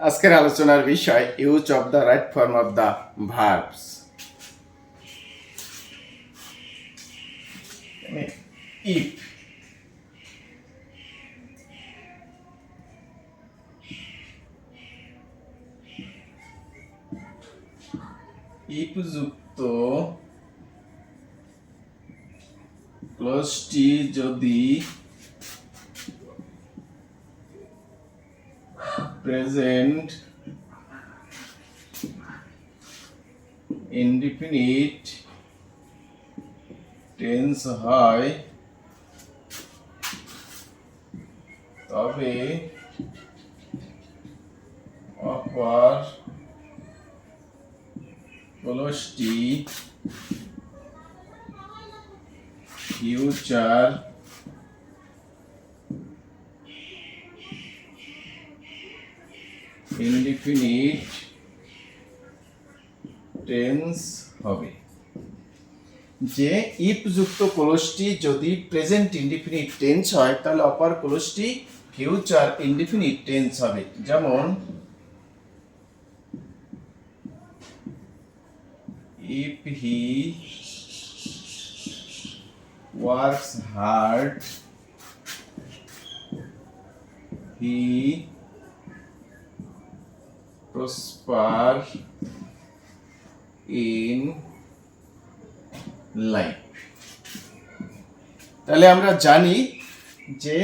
আজকের আলোচনার বিষয় use of the right form of the verbs. If if যুক্ত ক্লজটি যদি প্রেজেন্ট ইনডিফিনিট টেন্স হয় তবে অপর ক্লজটি ফিউচার ইনডিফিনিট টেন্স হবে। যে ইফ যুক্ত ক্লজটি যদি প্রেজেন্ট ইনডিফিনিট টেন্স হয় তাহলে অপর ক্লজটি ফিউচার ইনডিফিনিট টেন্স হবে। যেমন if he works hard he prosper in life। তাহলে আমরা জানি যে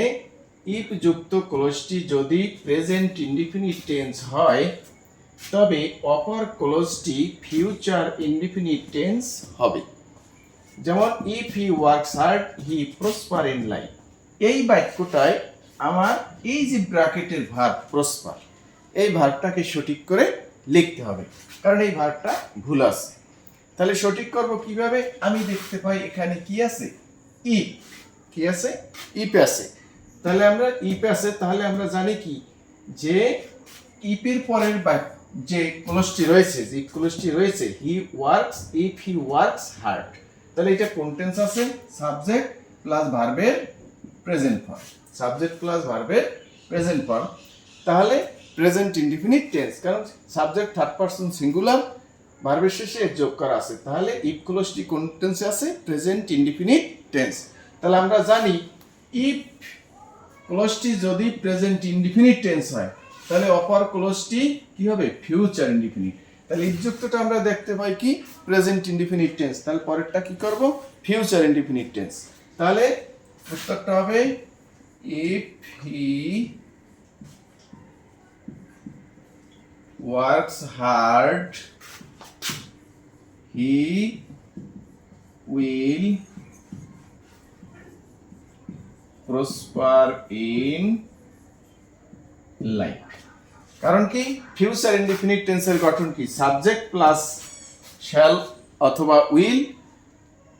ইফ যুক্ত ক্লজটি যদি প্রেজেন্ট ইনডিফিনিট টেন্স হয় তবে অপর ক্লজটি ফিউচার ইনডিফিনিট টেন্স হবে। যেমন if he works hard he prosper in life. এই বাক্যটায় আমার এই যে ব্র্যাকেটের ভার্ব প্রসপার, এই ভার্বটাকে সঠিক করে লিখতে হবে, কারণ এই ভার্বটা ভুল আছে। তাহলে সঠিক করব কিভাবে? আমি দেখতে পাই এখানে কি আছে, ইফ। কি আছে? ইফ আছে। তাহলে আমরা ইফ আছে, তাহলে আমরা জানি কি যে ইফের পরের যে ক্লজটি রয়েছে, যে ক্লজটি রয়েছে he works, if he works hard, তাহলে এটা কোন টেন্স আছে? সাবজেক্ট প্লাস ভার্বের প্রেজেন্ট ফর্ম। সাবজেক্ট প্লাস ভার্বের প্রেজেন্ট ফর্ম, তাহলে প্রেজেন্ট ইনডিফিনিট টেন্স, কারণ সাবজেক্ট থার্ড পারসন সিঙ্গুলার, ভার্বের শেষে যোগ করা আছে। তাহলে ইফ ক্লজটি কোন টেন্সে আছে? Present indefinite tense. তাহলে আমরা জানি ইফ ক্লজটি যদি প্রেজেন্ট ইনডিফিনিট টেন্স হয় তাহলে অপর ক্লজটি কি হবে? Future indefinite. তাহলে ইফ যুক্তটা আমরা দেখতে পাই কি? Present indefinite tense. তাহলে পরেরটা কি করব? Future indefinite tense. তাহলে উত্তরটা হবে if he works hard he will prosper in life. কারণ কি? ফিউচার ইনডিফিনিট টেন্সের গঠন কি? সাবজেক্ট প্লাস শ্যাল অথবা উইল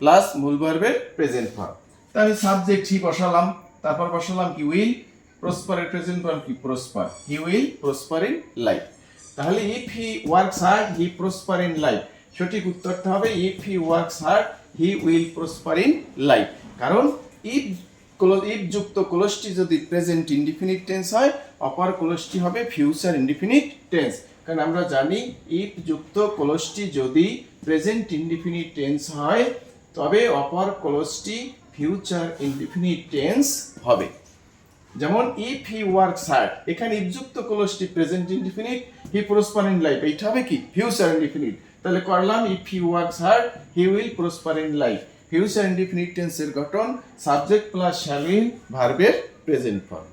প্লাস মূল ভার্বের প্রেজেন্ট ফর্ম। তা আমি সাবজেক্ট হি বসালাম, তারপর বসালাম কি? উইল। প্রসপারের প্রেজেন্ট ফর্ম কি? Prosper. He will prosper in life. তাহলে if he works hard he prosper in life. সঠিক উত্তরটা হবে if he works hard he will prosper in life. কারণ ইফ যুক্ত ক্লজটি যদি প্রেজেন্ট ইনডিফিনিট টেন্স হয় অপর ক্লজটি হবে ফিউচার ইনডিফিনিট টেন্স। কারণ আমরা জানি ইফ যুক্ত ক্লজটি যদি প্রেজেন্ট ইনডিফিনিট টেন্স হয় তবে অপর ক্লজটি ফিউচার ইনডিফিনিট টেন্স হবে। যেমন ইফ হি ওয়ার্কস হার্ড, এখানে ইফ যুক্ত ক্লজটি present indefinite, he prosper in life, এইটা হবে কি? Future indefinite. তাহলে করলাম if he works hard he will prosper in life. Future indefinite টেন্সের গঠন সাবজেক্ট প্লাস শ্যাল ইন ভার্বের প্রেজেন্ট ফর্ম।